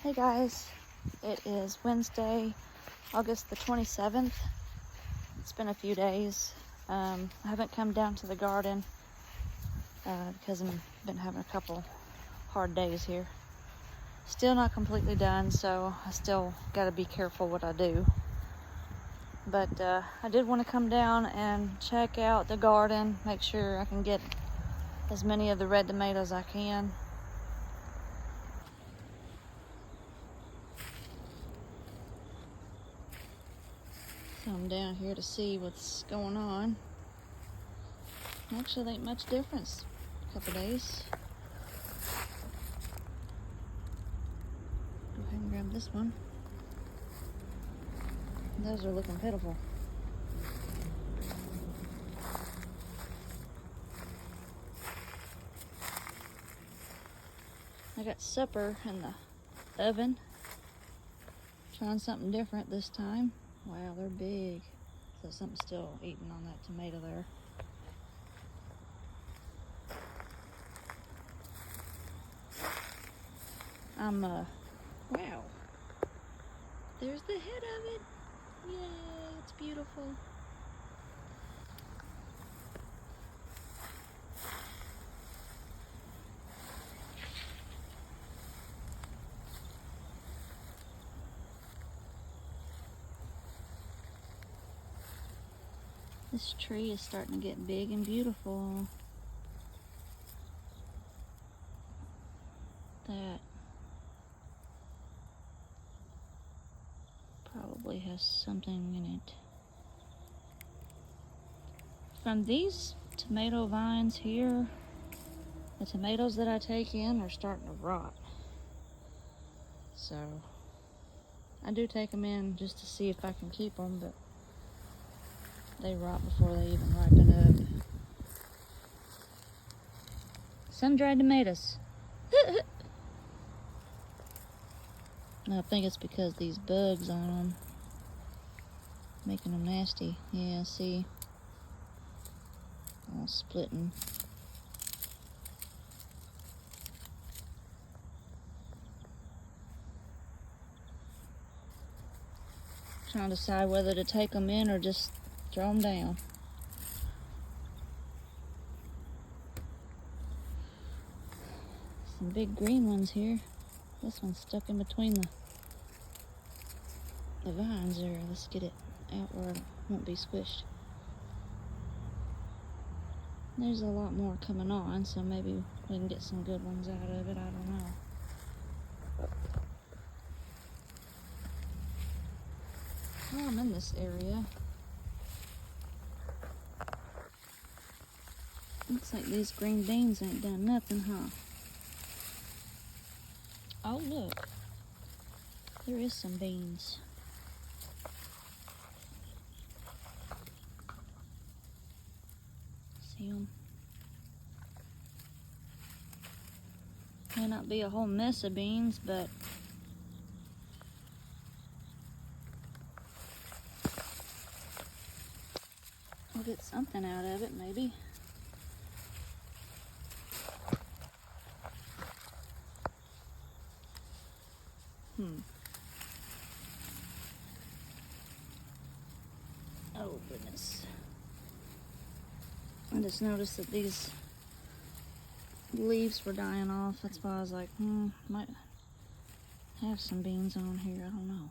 Hey guys, it is Wednesday, August the 27th. It's been a few days. I haven't come down to the garden because I've been having a couple hard days here. Still not completely done, so I still got to be careful what I do. But I did want to come down and check out the garden, make sure I can get as many of the red tomatoes as I can. So I'm down here to see what's going on. Actually, ain't much difference. A couple days. Go ahead and grab this one. Those are looking pitiful. I got supper in the oven. Trying something different this time. Wow, they're big. So something's still eating on that tomato there. Wow. There's the head of it. Yay, it's beautiful. This tree is starting to get big and beautiful. That probably has something in it. From these tomato vines here, the tomatoes that I take in are starting to rot. So I do take them in just to see if I can keep them, but they rot before they even ripen up. Sun-dried tomatoes. I think it's because these bugs on them, making them nasty. Yeah, see, all splitting. Trying to decide whether to take them in or just throw them down. Some big green ones here. This one's stuck in between the vines there. Let's get it out where it won't be squished. There's a lot more coming on, so maybe we can get some good ones out of it. I don't know. While I'm in this area, looks like these green beans ain't done nothing, huh? Oh, look. There is some beans. See them? May not be a whole mess of beans, but we'll get something out of it, maybe. Oh, goodness. I just noticed that these leaves were dying off. That's why I was like, might have some beans on here. I don't know.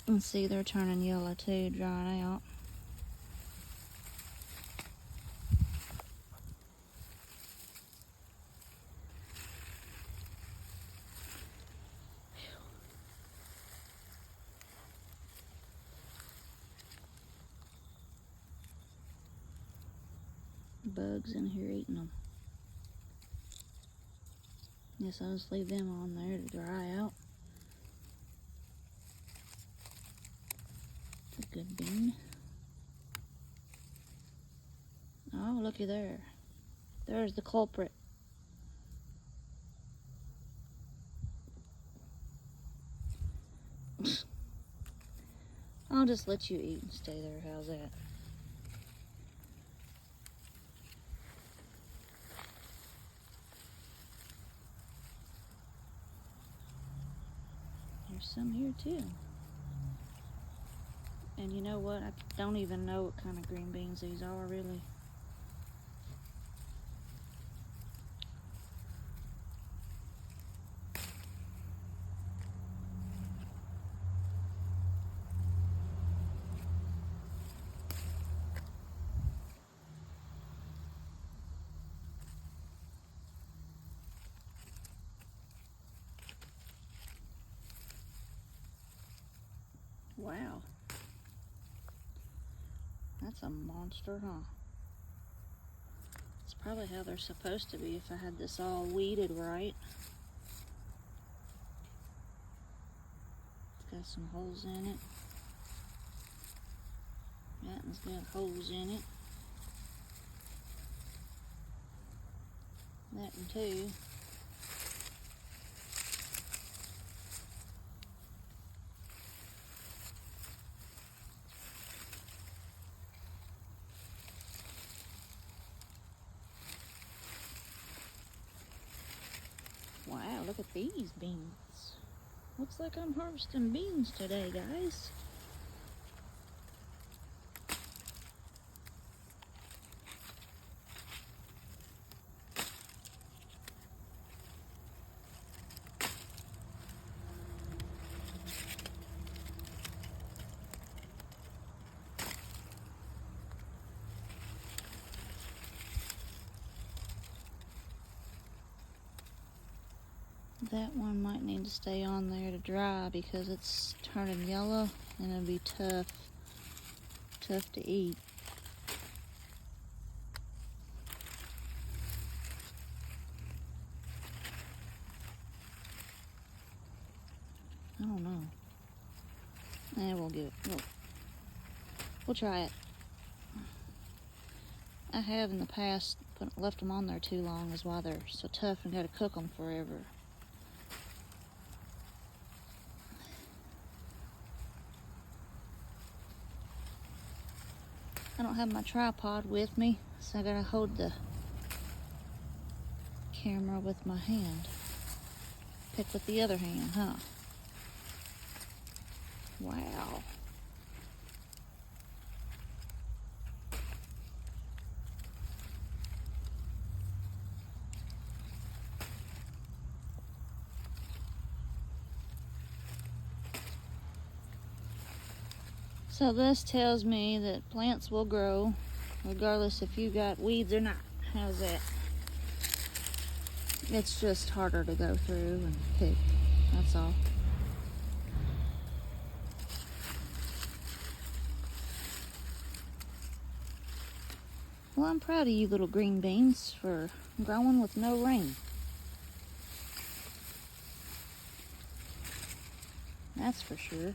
And see, they're turning yellow too, drying out. Bugs in here eating them. Yes, I'll just leave them on there to dry out. It's a good bean. Oh, looky there. There's the culprit. I'll just let you eat and stay there. How's that? There's some here too. And you know what? I don't even know what kind of green beans these are, really. Wow. That's a monster, huh? It's probably how they're supposed to be if I had this all weeded right. It's got some holes in it. That one's got holes in it. That one too. Wow, look at these beans. Looks like I'm harvesting beans today, guys. That one might need to stay on there to dry because it's turning yellow and it'll be tough to eat. I don't know. We'll give it. We'll try it. I have in the past left them on there too long, is why they're so tough and gotta cook them forever. I don't have my tripod with me, so I gotta hold the camera with my hand. Pick with the other hand, huh? Wow. So this tells me that plants will grow regardless if you got weeds or not. How's that? It's just harder to go through and pick, that's all. Well, I'm proud of you little green beans for growing with no rain. That's for sure.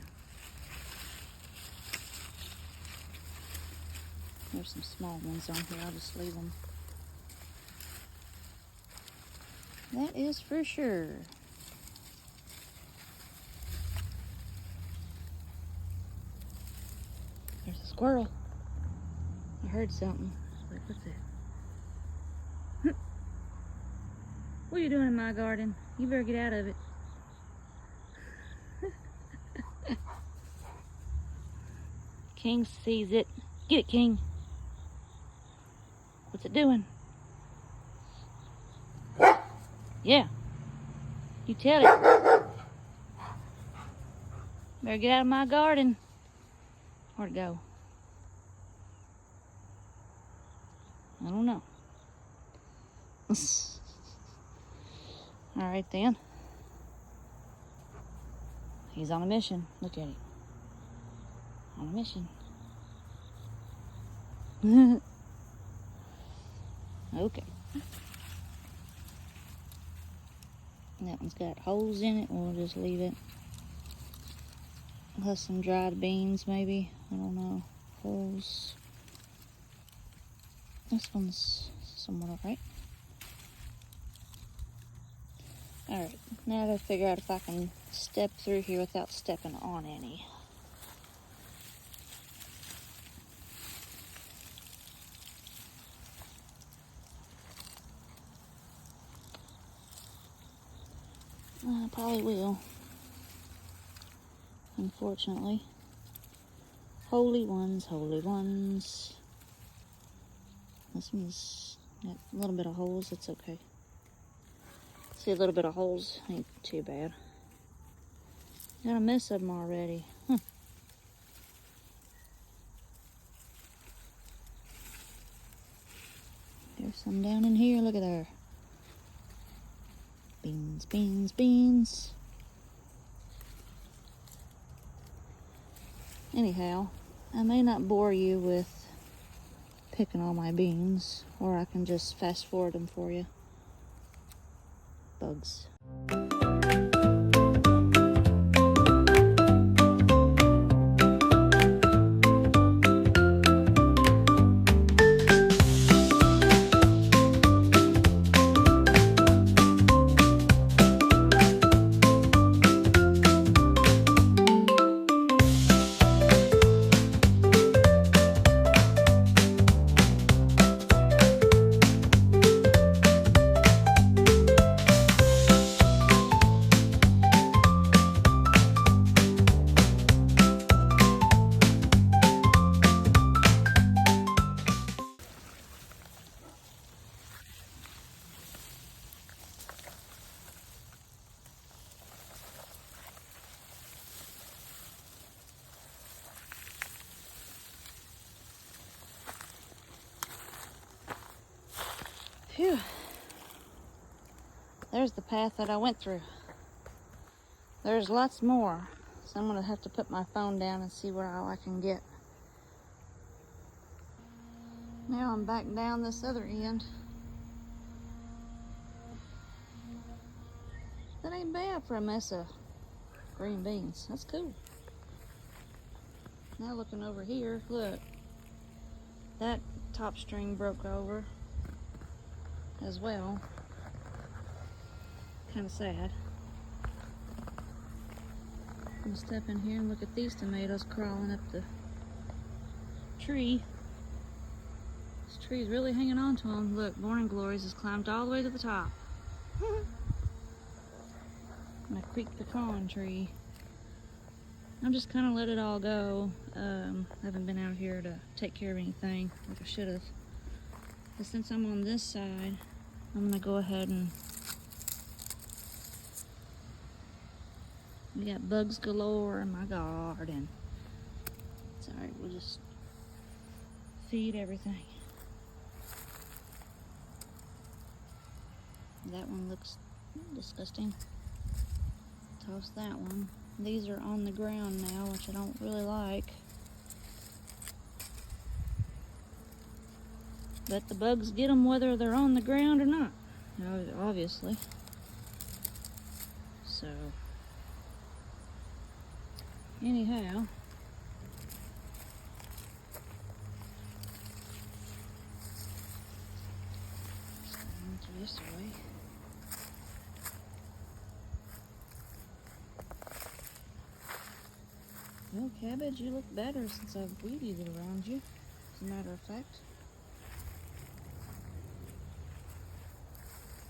There's some small ones on here, I'll just leave them. That is for sure. There's a squirrel. I heard something. Wait, what's that? What are you doing in my garden? You better get out of it. King sees it. Get it, King. What's it doing? Yeah. You tell it. Better get out of my garden. Where'd it go? I don't know. All right then. He's on a mission. Look at it. On a mission. Okay. That one's got holes in it. We'll just leave it. Plus some dried beans, maybe. I don't know. Holes. This one's somewhat alright. Alright, now I gotta figure out if I can step through here without stepping on any. I probably will. unfortunately. Holy ones, holy ones. This one's got a little bit of holes, it's okay. See, a little bit of holes ain't too bad. Got a mess of them already. There's some down in here, look at there. Beans, beans, beans. Anyhow, I may not bore you with picking all my beans, or I can just fast forward them for you. Bugs. Phew. There's the path that I went through. There's lots more, so I'm gonna have to put my phone down and see where all I can get. Now I'm back down this other end. That ain't bad for a mess of green beans. That's cool. Now looking over here, look. That top string broke over as well. Kind of sad. I'm gonna step in here and look at these tomatoes crawling up the tree. This tree is really hanging on to them. Look, Morning Glories has climbed all the way to the top. My Creek pecan tree. I'm just kind of let it all go. Haven't been out here to take care of anything like I should have. But since I'm on this side, I'm gonna go ahead and we got bugs galore in my garden. It's alright, we'll just feed everything. That one looks disgusting. Toss that one. These are on the ground now, which I don't really like. But the bugs get them whether they're on the ground or not, obviously. So, anyhow. This way. Well, cabbage, you look better since I've weeded it around you, as a matter of fact.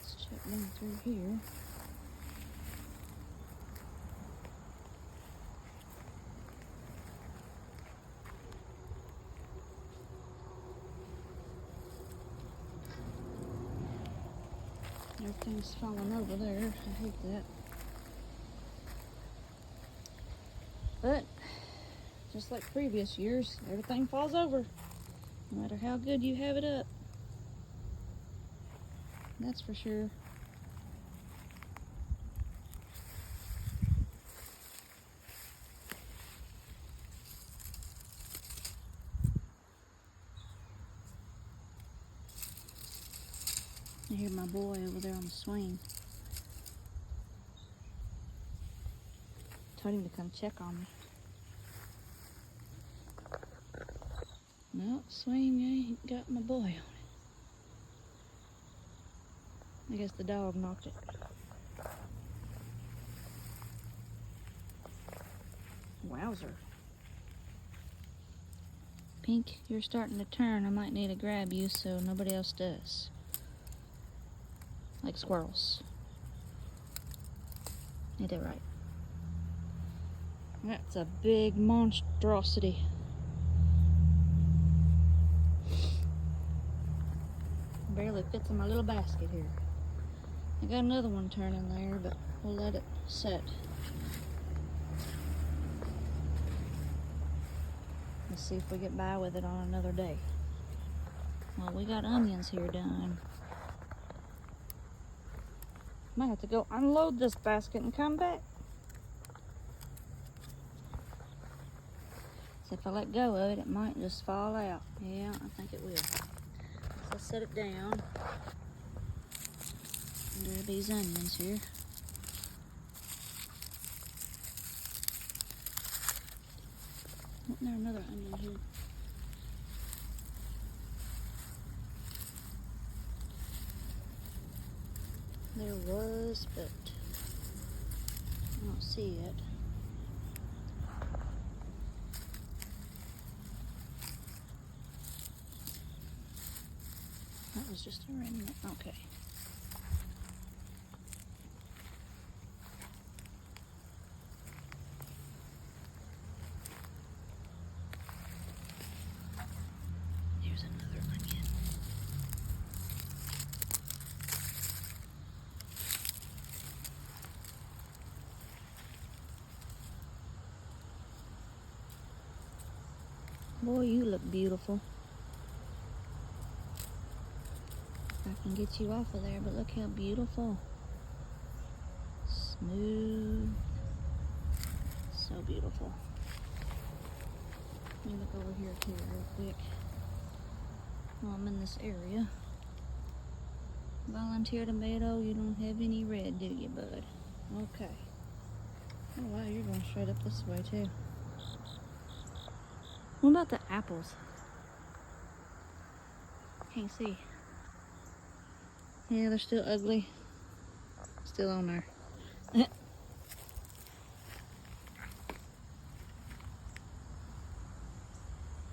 Let's check down through here. Everything's falling over there. I hate that. But, just like previous years, everything falls over. No matter how good you have it up. That's for sure. I hear my boy over there on the swing. Told him to come check on me. No, swing ain't got my boy on it. I guess the dog knocked it. Wowzer. Pink, you're starting to turn. I might need to grab you so nobody else does. Like squirrels. Ain't that right? That's a big monstrosity. Barely fits in my little basket here. I got another one turning there, but we'll let it set. Let's see if we get by with it on another day. Well, we got onions here done. Might have to go unload this basket and come back. So if I let go of it, it might just fall out. Yeah, I think it will. So I'll set it down. Grab these onions here. Isn't there another onion here? There was, but I don't see it. That was just a remnant. Okay. Here's another onion. Boy, you look beautiful. I can get you off of there, but look how beautiful. Smooth. So beautiful. Let me look over here too real quick while I'm in this area. Volunteer tomato, you don't have any red, do you, bud? Okay. Oh wow, you're going straight up this way too. What about the apples? Can't see. Yeah, they're still ugly. Still on there.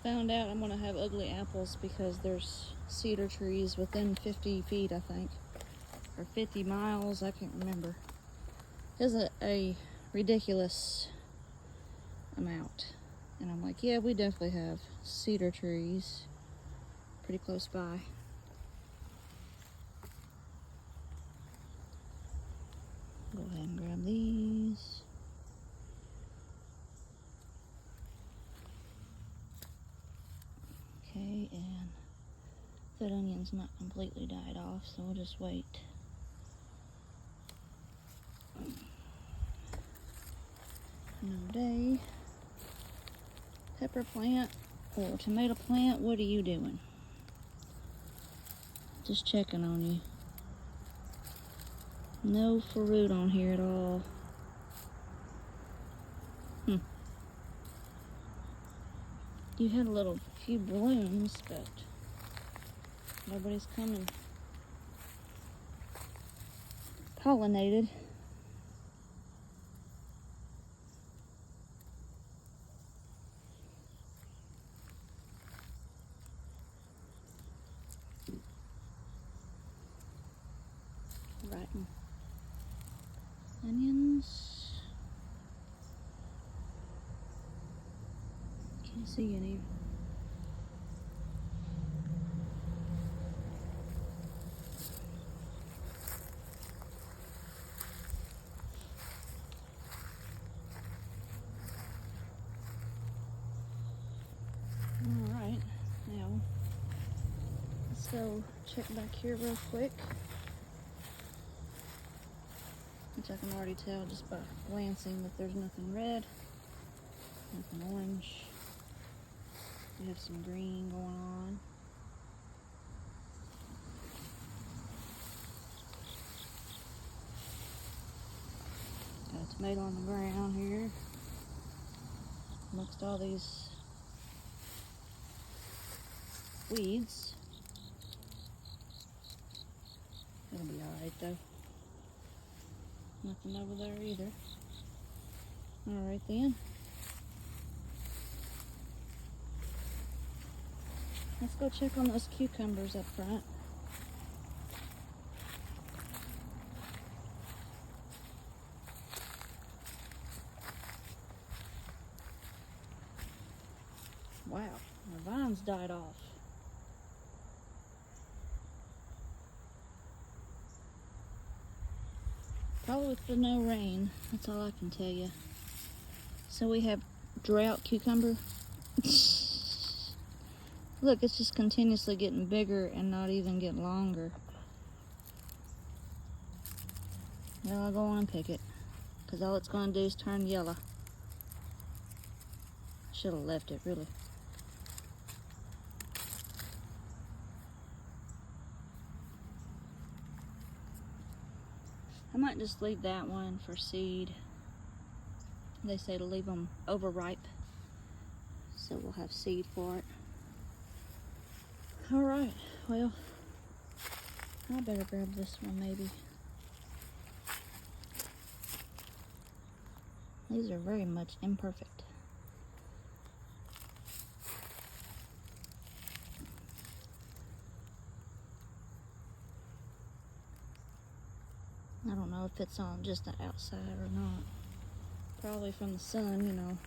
Found out I'm gonna have ugly apples because there's cedar trees within 50 feet, I think. Or 50 miles, I can't remember. There's a ridiculous amount. And I'm like, yeah, we definitely have cedar trees pretty close by. Go ahead and grab these. Okay, and that onion's not completely died off, so we'll just wait. Another day. Pepper plant or tomato plant, what are you doing? Just checking on you. No fruit on here at all. You had a little few blooms, but nobody's coming. Pollinated. Right. Onions. Can't see any. Alright, now let's go check back here real quick. Which I can already tell just by glancing that there's nothing red, nothing orange. We have some green going on. Got a tomato on the ground here. Amongst all these weeds. It'll be alright though. Nothing over there either. Alright then. Let's go check on those cucumbers up front. Wow, the vines died off. Probably with the no rain, that's all I can tell you. So we have drought cucumber. Look, it's just continuously getting bigger and not even getting longer. Well, I'll go on and pick it, because all it's going to do is turn yellow. Should have left it, really. I might just leave that one for seed. They say to leave them overripe, so we'll have seed for it. All right, well, I better grab this one maybe. These are very much imperfect. I don't know if it's on just the outside or not. Probably from the sun, you know.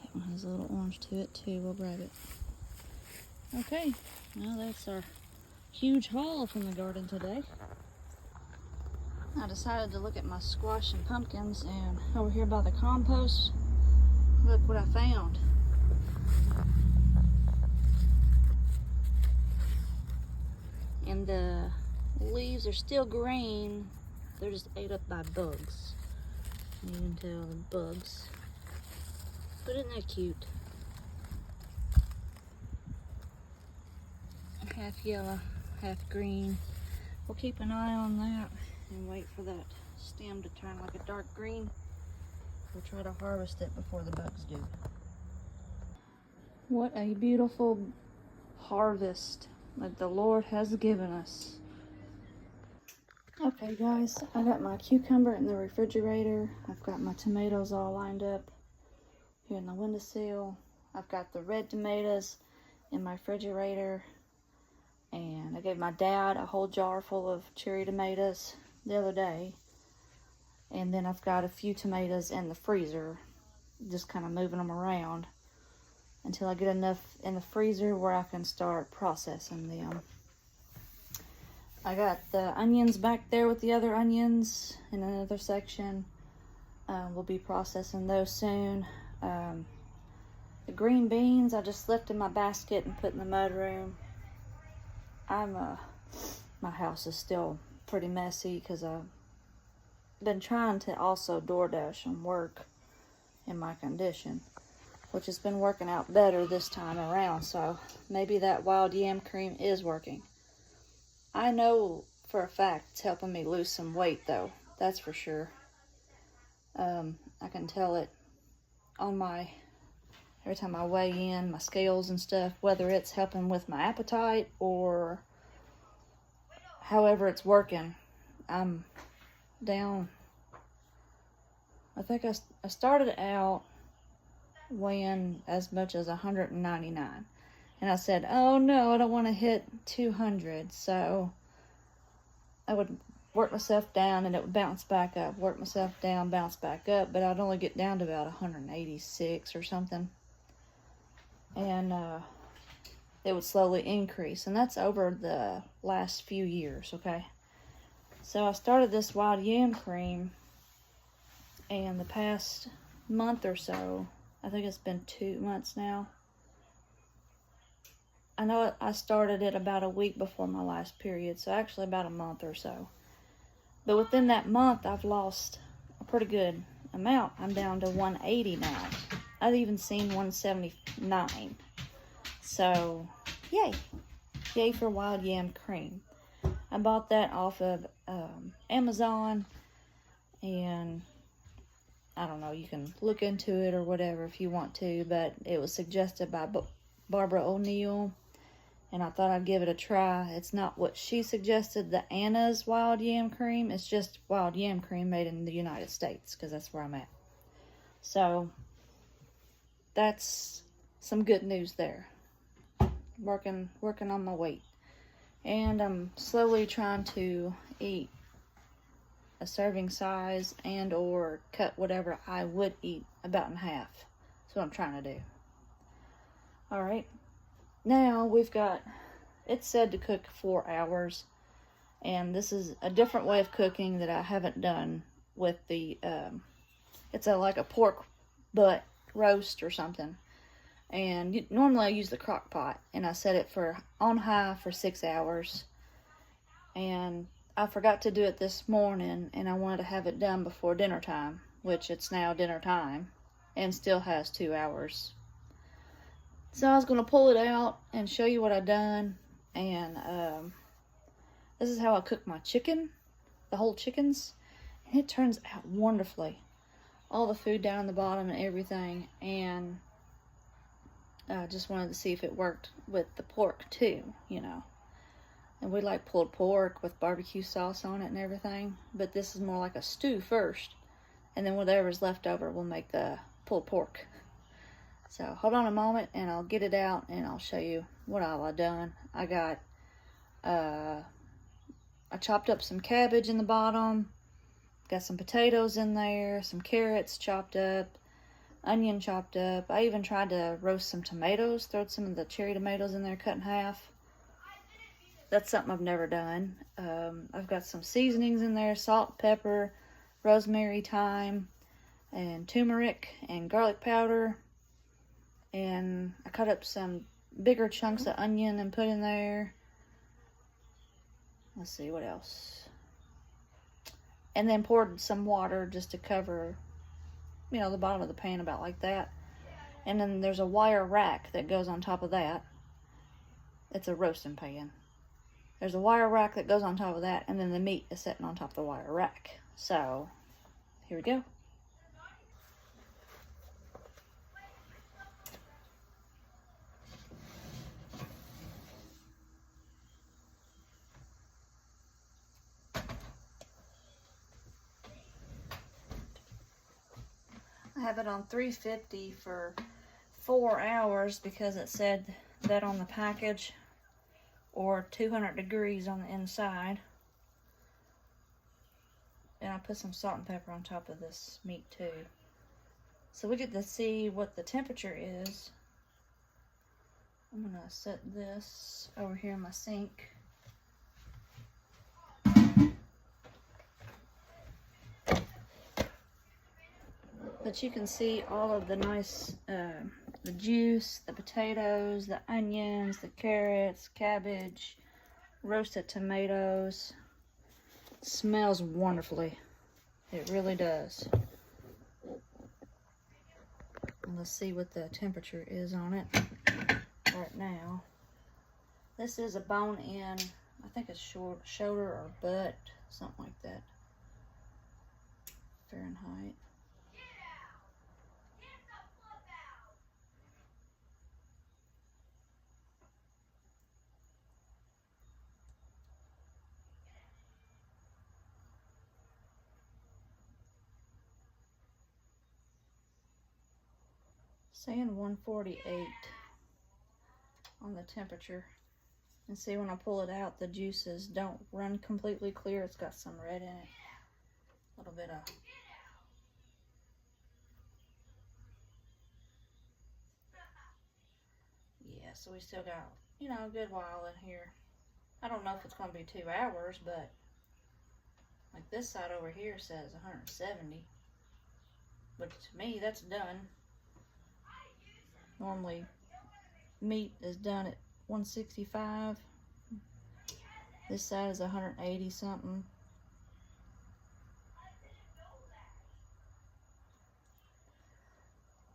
That one has a little orange to it too. We'll grab it. Okay, well that's our huge haul from the garden today. I decided to look at my squash and pumpkins, and over here by the compost, look what I found. And the leaves are still green. They're just ate up by bugs. You can tell the bugs. But isn't that cute? Half yellow, half green. We'll keep an eye on that and wait for that stem to turn like a dark green. We'll try to harvest it before the bugs do. What a beautiful harvest that the Lord has given us. Okay guys, I got my cucumber in the refrigerator. I've got my tomatoes all lined up here in the windowsill. I've got the red tomatoes in my refrigerator. And I gave my dad a whole jar full of cherry tomatoes the other day. And then I've got a few tomatoes in the freezer, just kind of moving them around until I get enough in the freezer where I can start processing them. I got the onions back there with the other onions in another section. We'll be processing those soon. The green beans I just left in my basket and put in the mudroom. My house is still pretty messy because I've been trying to also DoorDash and work in my condition, which has been working out better this time around. So maybe that wild yam cream is working. I know for a fact it's helping me lose some weight though. That's for sure. I can tell it on every time I weigh in, my scales and stuff, whether it's helping with my appetite or however it's working. I'm down. I think I started out weighing as much as 199. And I said, oh no, I don't want to hit 200. So I would work myself down and it would bounce back up. Work myself down, bounce back up. But I'd only get down to about 186 or something. And it would slowly increase. And that's over the last few years, okay? So I started this wild yam cream. And the past month or so, I think it's been 2 months now. I know I started it about a week before my last period, so actually about a month or so. But within that month, I've lost a pretty good amount. I'm down to 180 now. I've even seen 179. So, yay. Yay for wild yam cream. I bought that off of Amazon, and I don't know, you can look into it or whatever if you want to, but it was suggested by Barbara O'Neill, and I thought I'd give it a try. It's not what she suggested, the Anna's wild yam cream. It's just wild yam cream made in the United States, because that's where I'm at. So, that's some good news there. Working on my weight. And I'm slowly trying to eat a serving size and or cut whatever I would eat about in half. That's what I'm trying to do. All right, now we've got, it's said to cook 4 hours, and this is a different way of cooking that I haven't done with the, it's like a pork butt roast or something. And normally I use the crock pot, and I set it for on high for 6 hours. And I forgot to do it this morning, and I wanted to have it done before dinner time, which it's now dinner time, and still has 2 hours. So I was going to pull it out and show you what I done, and this is how I cook my chicken, the whole chickens, and it turns out wonderfully. All the food down in the bottom and everything, and I just wanted to see if it worked with the pork too, you know. And we like pulled pork with barbecue sauce on it and everything, but this is more like a stew first, and then whatever's left over we'll make the pulled pork. So hold on a moment and I'll get it out and I'll show you what all I done. I got, I chopped up some cabbage in the bottom, got some potatoes in there, some carrots chopped up, onion chopped up. I even tried to roast some tomatoes, throw some of the cherry tomatoes in there cut in half. That's something I've never done. I've got some seasonings in there, salt, pepper, rosemary, thyme, and turmeric, and garlic powder. And I cut up some bigger chunks of onion and put in there. Let's see, what else? And then poured some water just to cover, you know, the bottom of the pan about like that. And then there's a wire rack that goes on top of that. It's a roasting pan. There's a wire rack that goes on top of that, and then the meat is sitting on top of the wire rack. So, here we go. I have it on 350 for 4 hours because it said that on the package, or 200 degrees on the inside. And I put some salt and pepper on top of this meat too. So we get to see what the temperature is. I'm gonna set this over here in my sink. But you can see all of the nice, the juice, the potatoes, the onions, the carrots, cabbage, roasted tomatoes. It smells wonderfully. It really does. And let's see what the temperature is on it right now. This is a bone-in, I think it's shoulder or butt, something like that. Fahrenheit. Saying 148 on the temperature. And see, when I pull it out, the juices don't run completely clear. It's got some red in it. A little bit of... Yeah, so we still got, you know, a good while in here. I don't know if it's going to be 2 hours, but like this side over here says 170. But to me, that's done. Normally, meat is done at 165. This side is 180 something.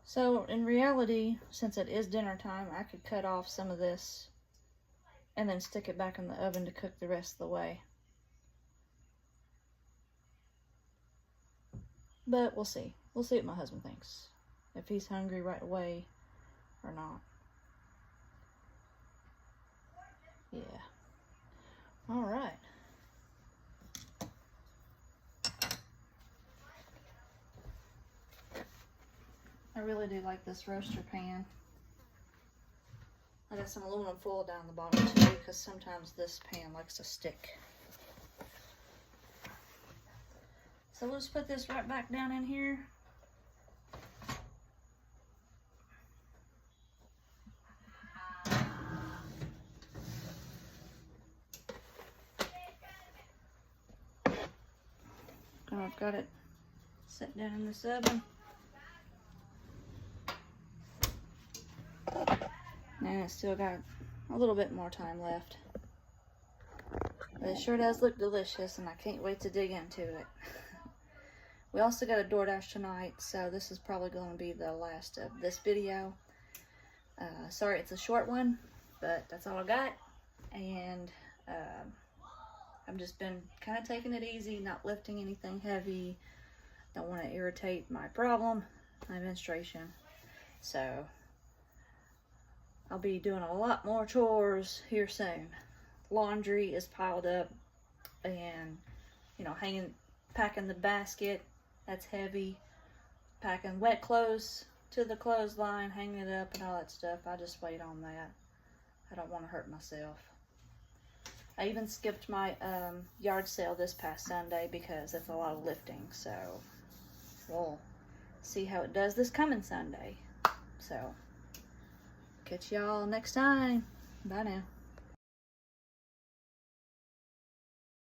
So in reality, since it is dinner time, I could cut off some of this and then stick it back in the oven to cook the rest of the way. But we'll see. We'll see what my husband thinks. If he's hungry right away or not. Yeah. All right. I really do like this roaster pan. I got some aluminum foil down the bottom too, because sometimes this pan likes to stick. So we'll just put this right back down in here. And I've got it set down in this oven. And it's still got a little bit more time left. But it sure does look delicious, and I can't wait to dig into it. We also got a DoorDash tonight, so this is probably going to be the last of this video. Sorry it's a short one, but that's all I got. And I've just been kind of taking it easy, not lifting anything heavy. Don't want to irritate my problem, my menstruation. So I'll be doing a lot more chores here soon. Laundry is piled up, and you know, packing the basket, that's heavy. Packing wet clothes to the clothesline, hanging it up and all that stuff. I just wait on that. I don't want to hurt myself. I even skipped my yard sale this past Sunday because it's a lot of lifting. So we'll see how it does this coming Sunday. So catch y'all next time. Bye now.